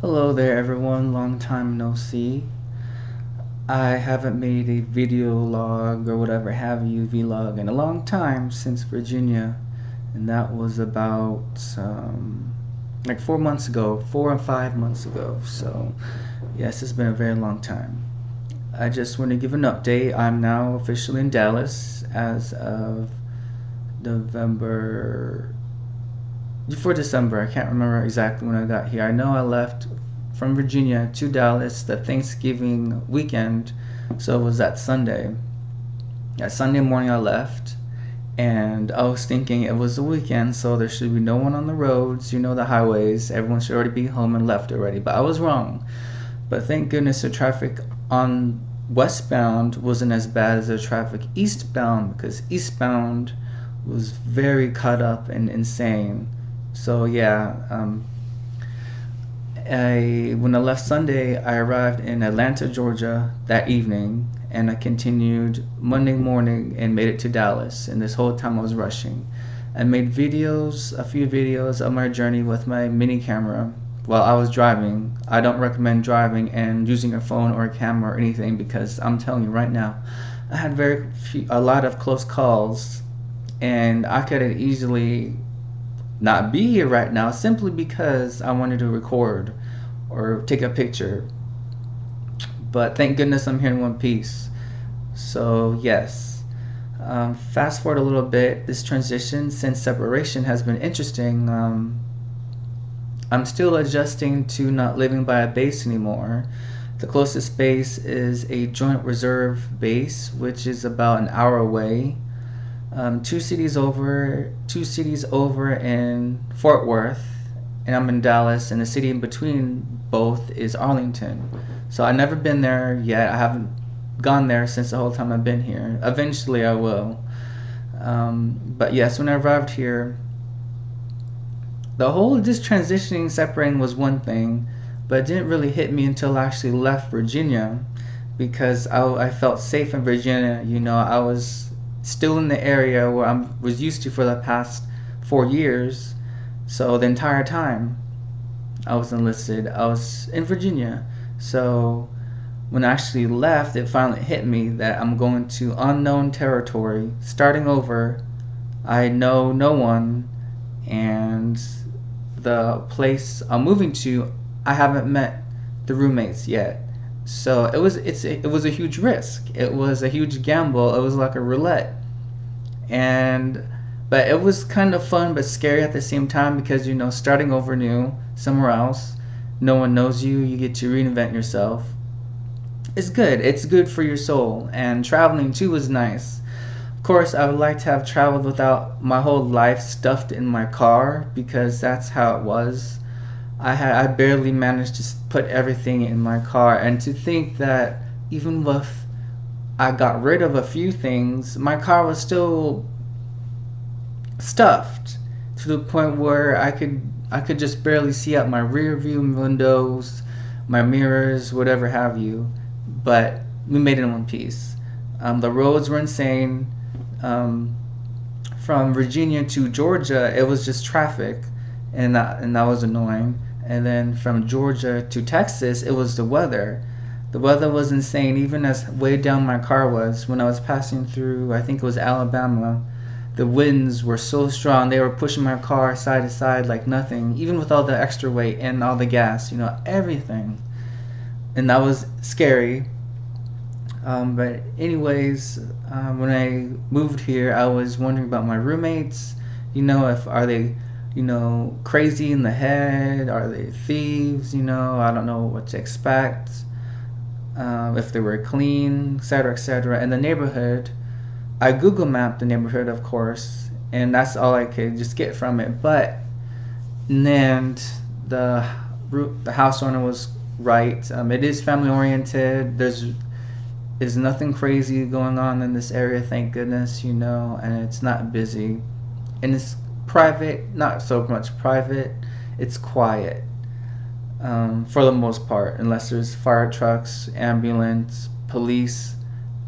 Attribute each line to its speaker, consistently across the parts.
Speaker 1: Hello there everyone, long time no see. I haven't made a video log or whatever have you vlog in a long time since Virginia, and that was about like 4 months ago, 4 or 5 months ago. So yes, it's been a very long time. I just want to give an update. I'm now officially in Dallas as of November before December. I can't remember exactly when I got here. I know I left from Virginia to Dallas the Thanksgiving weekend, so it was that Sunday. That Sunday morning I left, and I was thinking it was the weekend, so there should be no one on the roads, the highways. Everyone should already be home and left already, but I was wrong. But thank goodness the traffic on westbound wasn't as bad as the traffic eastbound, because eastbound was very caught up and insane. So yeah, when I left Sunday, I arrived in Atlanta, Georgia that evening, and I continued Monday morning and made it to Dallas. And this whole time I was rushing. I made a few videos of my journey with my mini camera while I was driving. I don't recommend driving and using a phone or a camera or anything, because I'm telling you right now, I had a lot of close calls, and I could have easily not be here right now simply because I wanted to record or take a picture. But thank goodness I'm here in one piece. So yes, fast forward a little bit. This transition since separation has been interesting. I'm still adjusting to not living by a base anymore. The closest base is a Joint Reserve base, which is about an hour away. Two cities over in Fort Worth, and I'm in Dallas, and the city in between both is Arlington. So I've never been there yet. I haven't gone there since the whole time I've been here. Eventually I will. But yes, when I arrived here, the whole just transitioning, separating was one thing, but it didn't really hit me until I actually left Virginia, because I felt safe in Virginia. I was still in the area where I was used to for the past 4 years. So the entire time I was enlisted, I was in Virginia. So when I actually left, it finally hit me that I'm going to unknown territory, starting over. I know no one, and the place I'm moving to, I haven't met the roommates yet. So it was a huge risk. It was a huge gamble. It was like a roulette. But it was kind of fun but scary at the same time, because starting over new somewhere else, no one knows you. You get to reinvent yourself. It's good. It's good for your soul, and traveling too is nice. Of course, I would like to have traveled without my whole life stuffed in my car, because that's how it was. I barely managed to put everything in my car, and to think that even with I got rid of a few things, my car was still stuffed to the point where I could just barely see out my rear view windows, my mirrors, whatever have you. But we made it in one piece. The roads were insane. From Virginia to Georgia, it was just traffic, and that was annoying. And then from Georgia to Texas, it was the weather. The weather was insane, even as way down my car was. When I was passing through, I think it was Alabama, the winds were so strong, they were pushing my car side to side like nothing, even with all the extra weight and all the gas, everything. And that was scary. But anyways, when I moved here, I was wondering about my roommates. If are they crazy in the head? Are they thieves? I don't know what to expect. If they were clean, etc., etc. And the neighborhood, I Google mapped the neighborhood, of course, and that's all I could just get from it. But then the house owner was right. It is family oriented. There's nothing crazy going on in this area, thank goodness, and it's not busy, and it's private, not so much private, it's quiet, for the most part, unless there's fire trucks, ambulance, police.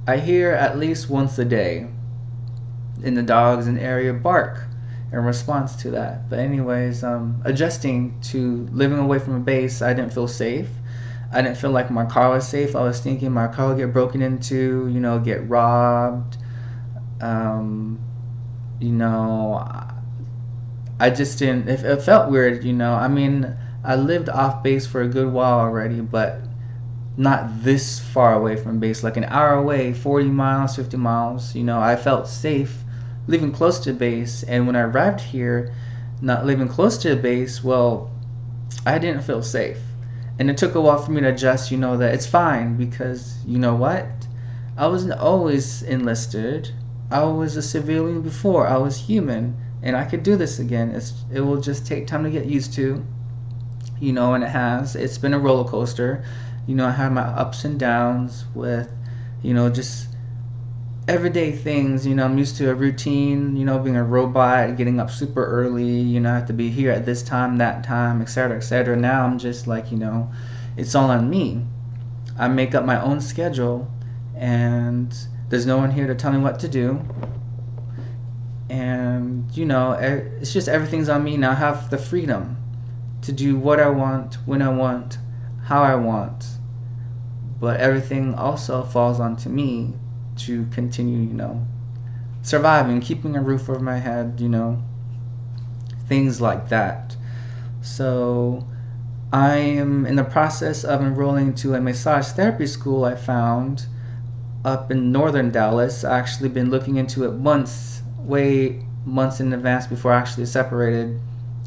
Speaker 1: I hear at least once a day, and the dogs in the area bark in response to that. But anyways, adjusting to living away from a base, I didn't feel safe. I didn't feel like my car was safe. I was thinking my car would get broken into, get robbed. Um, you know, I just didn't. It felt weird. I mean, I lived off base for a good while already, but not this far away from base, like an hour away, 40 miles, 50 miles. I felt safe living close to base, and when I arrived here, not living close to the base, well, I didn't feel safe. And it took a while for me to adjust, that it's fine, because you know what? I wasn't always enlisted. I was a civilian before. I was human, and I could do this again. It will just take time to get used to, and it has. It's been a roller coaster. I had my ups and downs with, just everyday things. I'm used to a routine, being a robot, getting up super early, I have to be here at this time, that time, etc., etc. Now I'm just like, it's all on me. I make up my own schedule, and there's no one here to tell me what to do. And, it's just everything's on me now. I have the freedom to do what I want, when I want, how I want. But everything also falls onto me to continue, surviving, keeping a roof over my head, things like that. So I am in the process of enrolling to a massage therapy school I found up in northern Dallas. I actually been looking into it months in advance before I actually separated,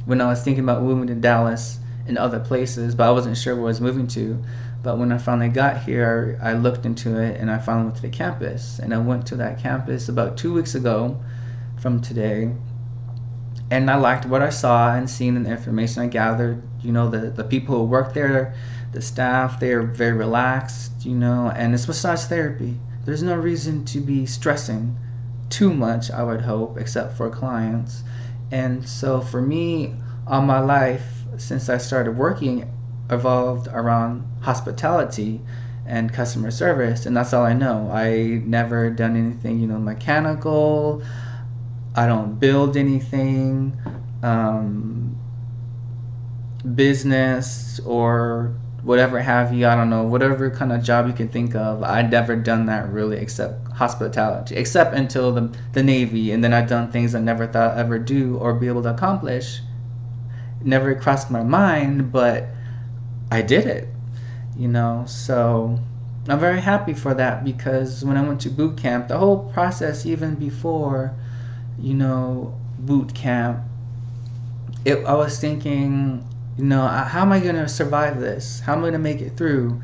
Speaker 1: when I was thinking about moving to Dallas and other places, but I wasn't sure where I was moving to. But when I finally got here, I looked into it, and I finally went to the campus. And I went to that campus about 2 weeks ago from today, and I liked what I saw and seen, and the information I gathered. The people who work there, the staff, they are very relaxed, and it's massage therapy. There's no reason to be stressing too much, I would hope, except for clients. And so for me, all my life, since I started working, evolved around hospitality and customer service, and that's all I know. I never done anything, mechanical. I don't build anything, business or whatever have you. I don't know, whatever kind of job you can think of. I'd never done that really, except hospitality, except until the Navy, and then I've done things I never thought I'd ever do or be able to accomplish. Never crossed my mind, but I did it, so I'm very happy for that, because when I went to boot camp, the whole process, even before, boot camp, I was thinking, how am I going to survive this? How am I going to make it through?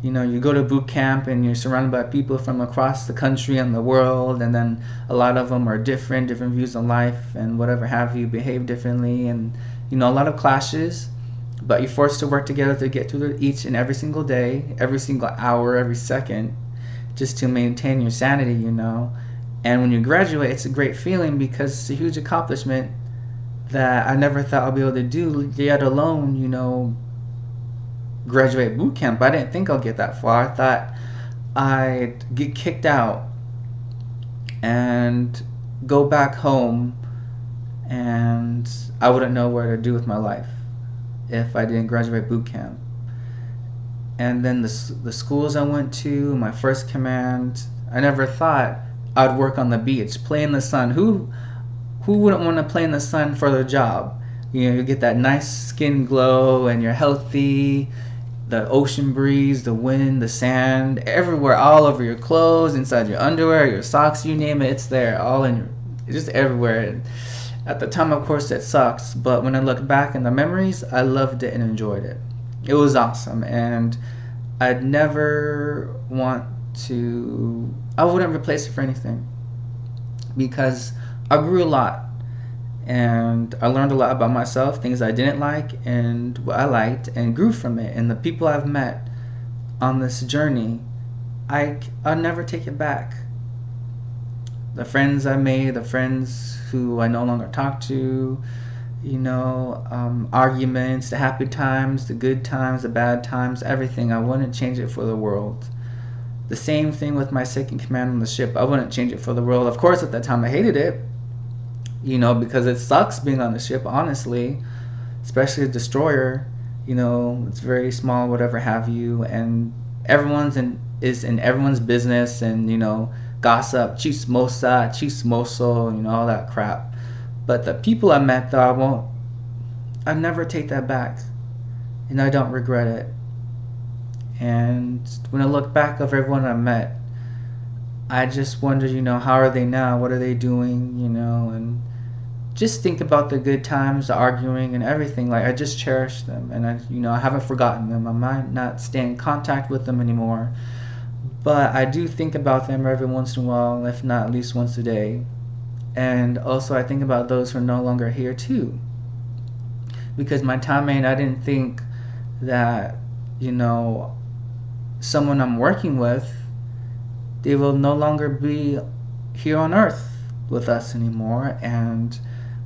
Speaker 1: You go to boot camp and you're surrounded by people from across the country and the world, and then a lot of them are different views on life and whatever have you, behave differently, and, a lot of clashes. But you're forced to work together to get through each and every single day, every single hour, every second, just to maintain your sanity, And when you graduate, it's a great feeling, because it's a huge accomplishment that I never thought I'd be able to do, yet alone, graduate boot camp. I didn't think I'll get that far. I thought I'd get kicked out and go back home, and I wouldn't know what to do with my life if I didn't graduate boot camp. And then the schools I went to, my first command, I never thought I'd work on the beach, play in the sun. Who wouldn't want to play in the sun for their job? You get that nice skin glow, and you're healthy, the ocean breeze, the wind, the sand, everywhere, all over your clothes, inside your underwear, your socks, you name it, it's there, all in your, just everywhere. At the time, of course, it sucks, but when I look back in the memories, I loved it and enjoyed it. It was awesome, and I'd never I wouldn't replace it for anything, because I grew a lot, and I learned a lot about myself, things I didn't like and what I liked, and grew from it. And the people I've met on this journey, I'll never take it back. The friends I made, the friends who I no longer talk to, arguments, the happy times, the good times, the bad times, everything. I wouldn't change it for the world. The same thing with my second command on the ship. I wouldn't change it for the world. Of course, at that time I hated it, because it sucks being on the ship, honestly, especially a destroyer. It's very small, whatever have you, and is in everyone's business, and gossip, chismosa, chismoso, all that crap. But the people I met, though, I never take that back, and I don't regret it. And when I look back of everyone I met, I just wonder, how are they now? What are they doing? And just think about the good times, the arguing and everything. Like, I just cherish them, and I haven't forgotten them. I might not stay in contact with them anymore, but I do think about them every once in a while, if not at least once a day. And also I think about those who are no longer here too, because my timemate, I didn't think that someone I'm working with, they will no longer be here on earth with us anymore. And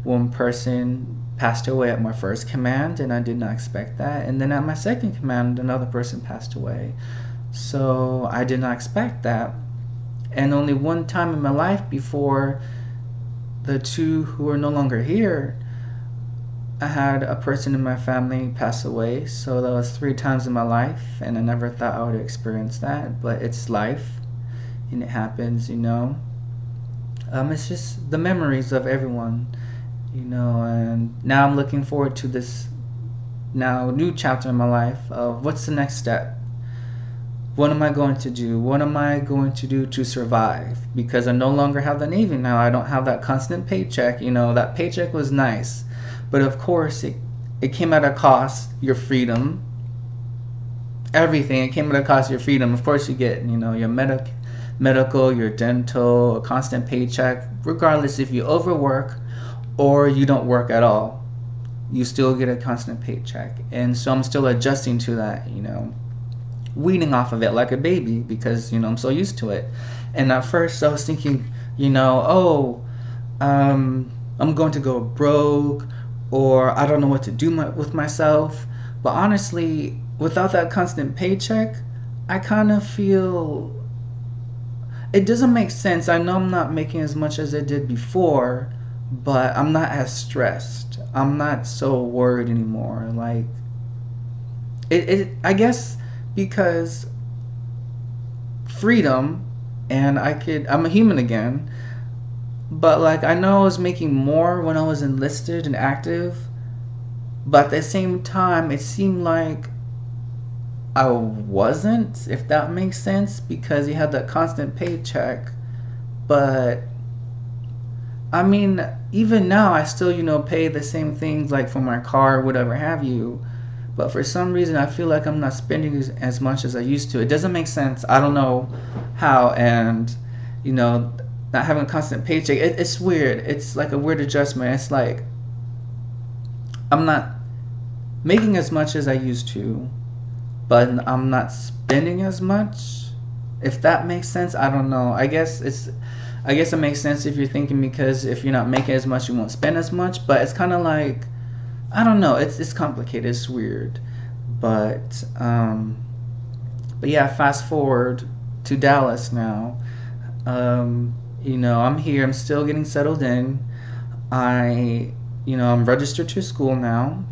Speaker 1: one person passed away at my first command, and I did not expect that. And then at my second command, another person passed away. So I did not expect that. And only one time in my life before the two who are no longer here, I had a person in my family pass away. So that was 3 times in my life, and I never thought I would experience that. But it's life, and it happens. It's just the memories of everyone, and now I'm looking forward to this new chapter in my life of what's the next step. What am I going to do? What am I going to do to survive? Because I no longer have the Navy now. I don't have that constant paycheck. That paycheck was nice, but of course it came at a cost. Your freedom, everything. It came at a cost. Your freedom. Of course, you get your medical, your dental, a constant paycheck. Regardless if you overwork or you don't work at all, you still get a constant paycheck. And so I'm still adjusting to that. Weaning off of it like a baby, because I'm so used to it. And at first I was thinking, I'm going to go broke, or I don't know what to do with myself. But honestly, without that constant paycheck, I kind of feel it doesn't make sense. I know I'm not making as much as I did before, but I'm not as stressed. I'm not so worried anymore. Like I guess because freedom, and I'm a human again. But like, I know I was making more when I was enlisted and active, but at the same time it seemed like I wasn't, if that makes sense, because you had that constant paycheck. But I mean, even now I still pay the same things, like for my car, whatever have you. But for some reason, I feel like I'm not spending as much as I used to. It doesn't make sense. I don't know how. And, not having a constant paycheck, it's weird. It's like a weird adjustment. It's like I'm not making as much as I used to, but I'm not spending as much. If that makes sense, I don't know. I guess it makes sense if you're thinking, because if you're not making as much, you won't spend as much. But it's kind of like, I don't know. It's complicated. It's weird, but yeah. Fast forward to Dallas now. I'm here. I'm still getting settled in. I'm registered to school now.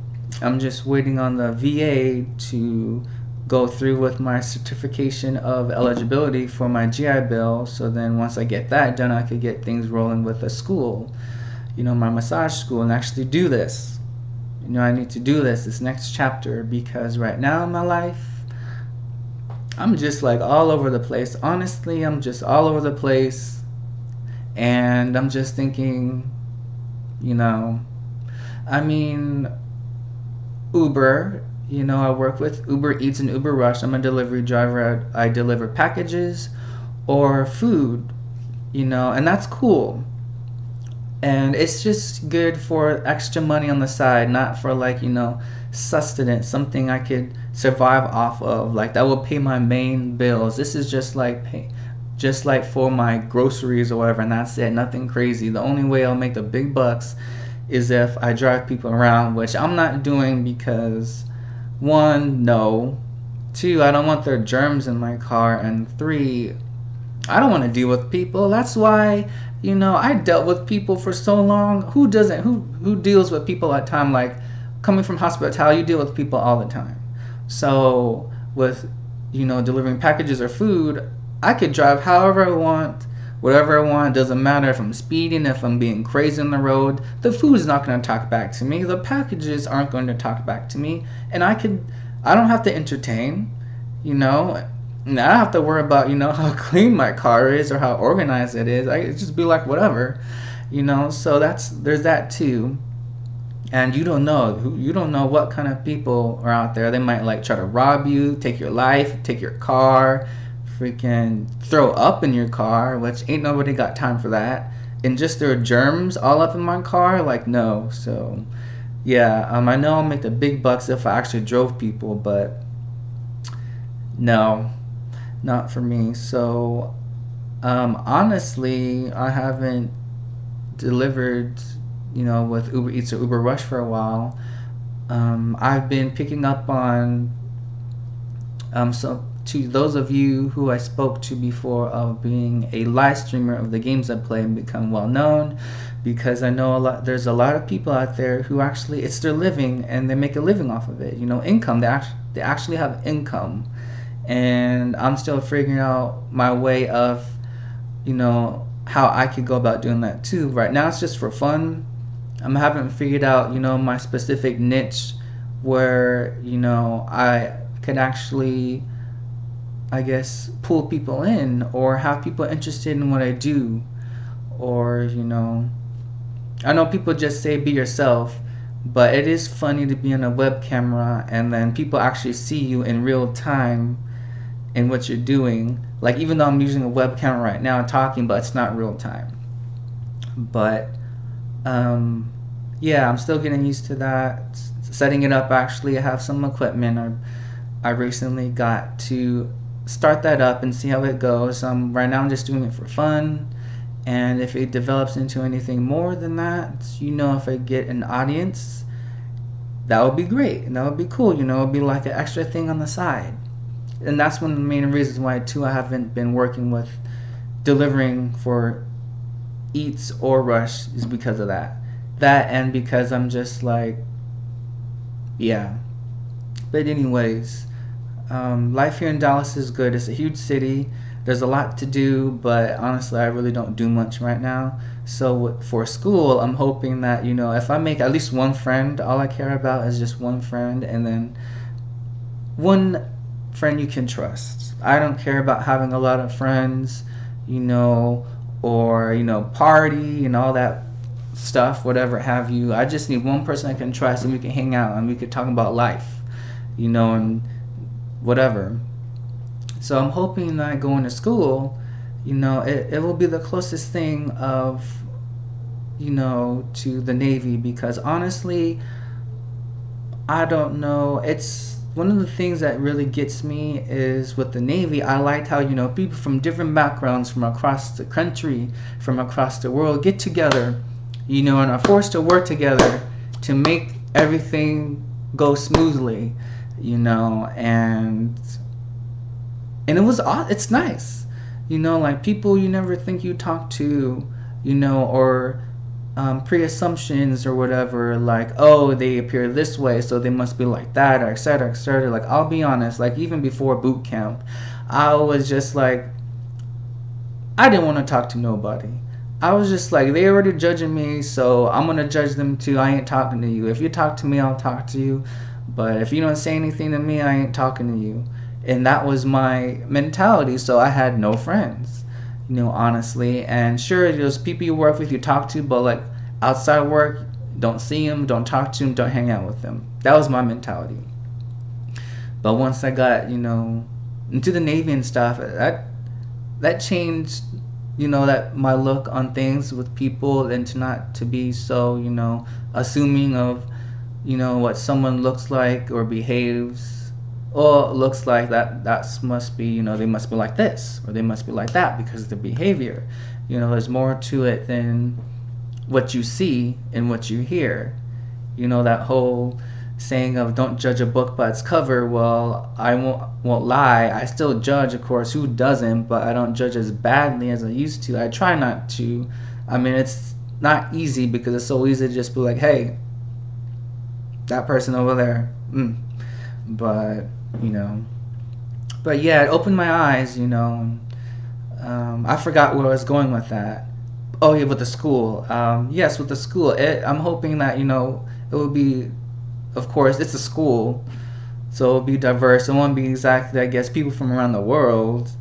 Speaker 1: I'm just waiting on the VA to go through with my certification of eligibility for my GI Bill. So then once I get that done, I could get things rolling with a school, my massage school, and actually do this. I need to do this next chapter, because right now in my life, I'm just like all over the place. Honestly, I'm just all over the place. And I'm just thinking, I mean, Uber, I work with Uber Eats and Uber Rush. I'm a delivery driver. I deliver packages or food, and that's cool. And it's just good for extra money on the side, not for like, sustenance, something I could survive off of. Like, that will pay my main bills. This is just like for my groceries or whatever, and that's it. Nothing crazy. The only way I'll make the big bucks is if I drive people around, which I'm not doing, because 1, no. 2, I don't want their germs in my car, and 3, I don't want to deal with people. That's why, I dealt with people for so long. Who doesn't? Who deals with people at time? Like coming from hospitality, you deal with people all the time. So with, delivering packages or food, I could drive however I want, whatever I want. Doesn't matter if I'm speeding, if I'm being crazy on the road. The food is not going to talk back to me. The packages aren't going to talk back to me, and I don't have to entertain, you know. And I don't have to worry about, how clean my car is or how organized it is. I just be like whatever, So there's that too. And you don't know what kind of people are out there. They might like try to rob you, take your life, take your car, freaking throw up in your car, which ain't nobody got time for that. And just there are germs all up in my car, like no. So yeah, I know I'll make the big bucks if I actually drove people, but no, not for me. So honestly, I haven't delivered, with Uber Eats or Uber Rush for a while. I've been picking up on, so to those of you who I spoke to before of being a live streamer of the games I play and become well known, because I know there's a lot of people out there who actually it's their living and they make a living off of it. Income. They actually have income, and I'm still figuring out my way of, how I could go about doing that too. Right now it's just for fun. I haven't figured out, my specific niche where, I could actually, I guess, pull people in or have people interested in what I do. Or, I know people just say be yourself, but it is funny to be on a web camera and then people actually see you in real time in what you're doing. Like, even though I'm using a web camera right now talking, but it's not real time. But yeah, I'm still getting used to that. Setting it up, actually, I have some equipment. I recently got to start that up and see how it goes. Right now I'm just doing it for fun, and if it develops into anything more than that, if I get an audience, that would be great and that would be cool. It would be like an extra thing on the side. And that's one of the main reasons why too I haven't been working with delivering for Eats or Rush, is because of that. And because I'm just like, yeah. But anyways, life here in Dallas is good. It's a huge city. There's a lot to do, but honestly, I really don't do much right now. So for school, I'm hoping that, if I make at least one friend, all I care about is just one friend, and then one friend you can trust. I don't care about having a lot of friends, or, party and all that stuff, whatever have you. I just need one person I can trust, and we can hang out and we could talk about life, and whatever. So I'm hoping that going to school, it will be the closest thing of, to the Navy, because honestly, I don't know. It's one of the things that really gets me is with the Navy. I liked how, people from different backgrounds from across the country, from across the world get together, and are forced to work together to make everything go smoothly, and it's nice, like people you never think you talk to, or pre-assumptions or whatever, like, oh, they appear this way, so they must be like that, or etc., etc. Like, I'll be honest, like, even before boot camp, I was just like, I didn't want to talk to nobody. I was just like, they already judging me, so I'm gonna judge them too. I ain't talking to you. If you talk to me, I'll talk to you, but if you don't say anything to me, I ain't talking to you. And that was my mentality, so I had no friends, honestly. And sure, there's people you work with, you talk to, but like outside work, don't see them, don't talk to them, don't hang out with them. That was my mentality. But once I got, into the Navy and stuff, that changed, that my look on things with people, and to be so, assuming of, what someone looks like or behaves. Or looks like that must be, they must be like this or they must be like that because of their behavior. There's more to it than what you see and what you hear. That whole saying of don't judge a book by its cover. Well, I won't lie. I still judge, of course. Who doesn't? But I don't judge as badly as I used to. I try not to. I mean, it's not easy because it's so easy to just be like, hey, that person over there. But you know, but yeah, it opened my eyes. You know, I forgot where I was going with that. Oh yeah, with the school. Yes, with the school. I'm hoping that it will be, of course, it's a school, so it'll be diverse. It won't be exactly, I guess, people from around the world,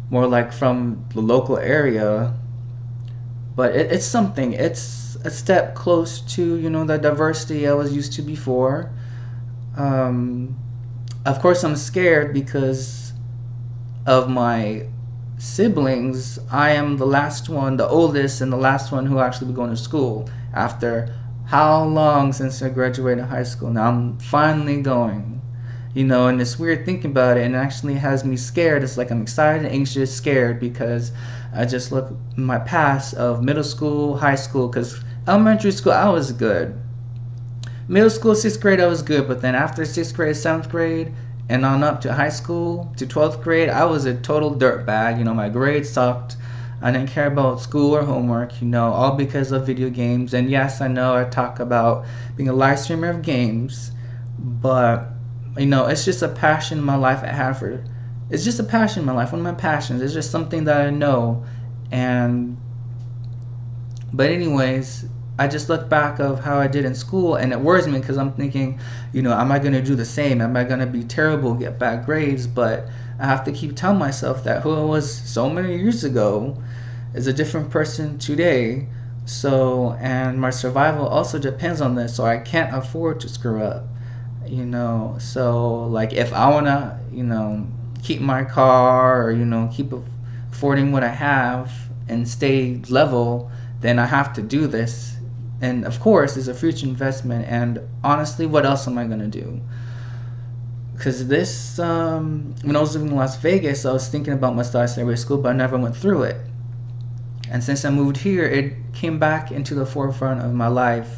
Speaker 1: more like from the local area. But it's something. It's a step close to the diversity I was used to before. Um, of course, I'm scared because of my siblings. I am the last one, the oldest, and the last one who actually be going to school after how long since I graduated high school. Now I'm finally going. And it's weird thinking about it, and it actually has me scared. It's like I'm excited, anxious, scared because I just look at my past of middle school, high school, because elementary school I was good. Middle school, 6th grade I was good, but then after 6th grade, 7th grade, and on up to high school, to 12th grade, I was a total dirtbag. My grades sucked. I didn't care about school or homework, all because of video games. And yes, I know I talk about being a live streamer of games, but it's just a passion in my life I have for. It's just a passion in my life. One of my passions. It's just something that I know. But anyways, I just look back of how I did in school, and it worries me because I'm thinking, am I going to do the same? Am I going to be terrible, get bad grades? But I have to keep telling myself that who I was so many years ago is a different person today. So, and my survival also depends on this, so I can't afford to screw up. So like if I want to, keep my car or, keep affording what I have and stay level, then I have to do this. And of course, it's a future investment. And honestly, what else am I going to do? Because this, when I was living in Las Vegas, I was thinking about Massage Therapy School, but I never went through it. And since I moved here, it came back into the forefront of my life.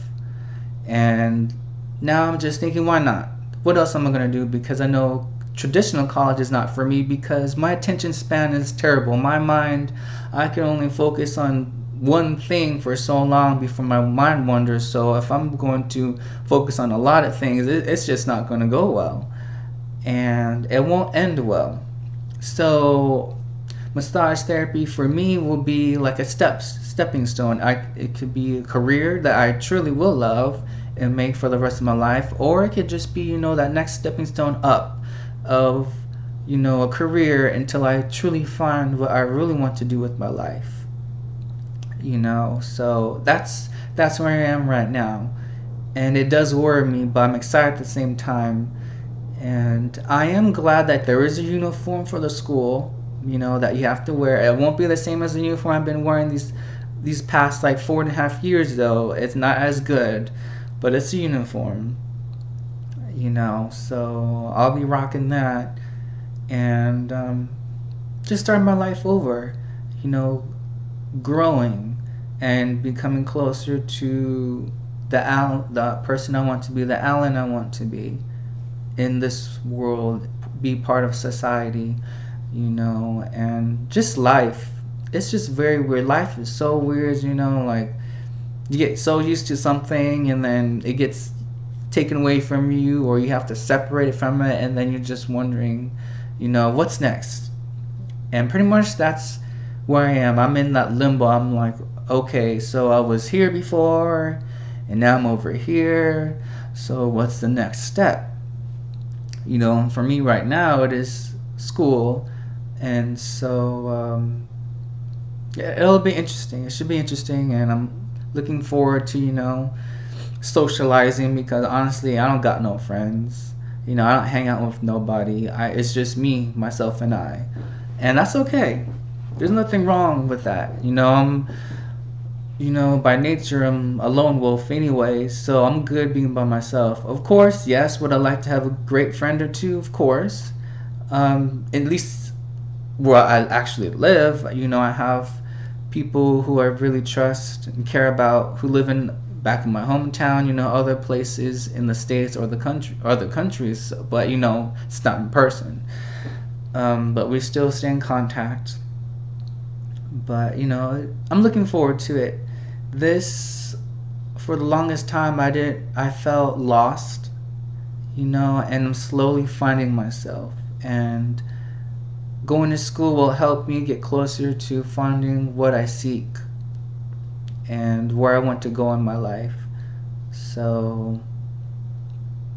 Speaker 1: And now I'm just thinking, why not? What else am I going to do? Because I know traditional college is not for me because my attention span is terrible. My mind, I can only focus on one thing for so long before my mind wanders. So if I'm going to focus on a lot of things, it's just not going to go well. And it won't end well. So massage therapy for me will be like a stepping stone. It could be a career that I truly will love and make for the rest of my life, or it could just be that next stepping stone up of a career until I truly find what I really want to do with my life. So that's where I am right now, and it does worry me, but I'm excited at the same time. And I am glad that there is a uniform for the school, that you have to wear. It won't be the same as the uniform I've been wearing these past like 4.5 years though. It's not as good, but it's a uniform, so I'll be rocking that and just starting my life over, growing and becoming closer to the person I want to be, the Alan I want to be in this world, be part of society, and just life. It's just very weird. Life is so weird, like you get so used to something and then it gets taken away from you, or you have to separate it from it, and then you're just wondering, what's next. And pretty much that's where I am. I'm in that limbo. I'm like, okay, so I was here before and now I'm over here, so what's the next step? For me right now it is school, and so yeah, it'll be interesting. It should be interesting, and I'm looking forward to socializing, because honestly I don't got no friends. I don't hang out with nobody. It's just me, myself, and I, and that's okay. There's nothing wrong with that. I'm by nature I'm a lone wolf anyway, so I'm good being by myself. Of course, yes, would I like to have a great friend or two? Of course. At least where I actually live, I have people who I really trust and care about, who live in back in my hometown, other places in the states or the country, other countries, but it's not in person. But we still stay in contact. But I'm looking forward to it. This, for the longest time, I felt lost, and I'm slowly finding myself. And going to school will help me get closer to finding what I seek and where I want to go in my life. So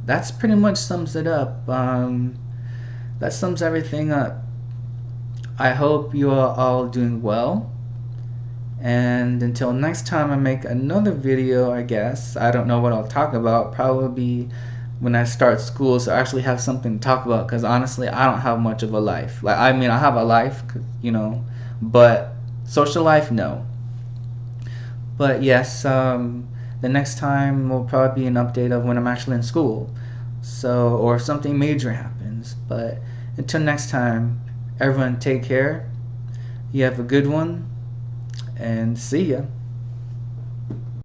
Speaker 1: that's pretty much sums it up. That sums everything up. I hope you are all doing well. And until next time I make another video, I guess. I don't know what I'll talk about. Probably when I start school, so I actually have something to talk about, because honestly I don't have much of a life. Like, I mean, I have a life, but social life, no. But yes, the next time will probably be an update of when I'm actually in school, so, or if something major happens. But until next time, everyone take care. You have a good one, and see ya.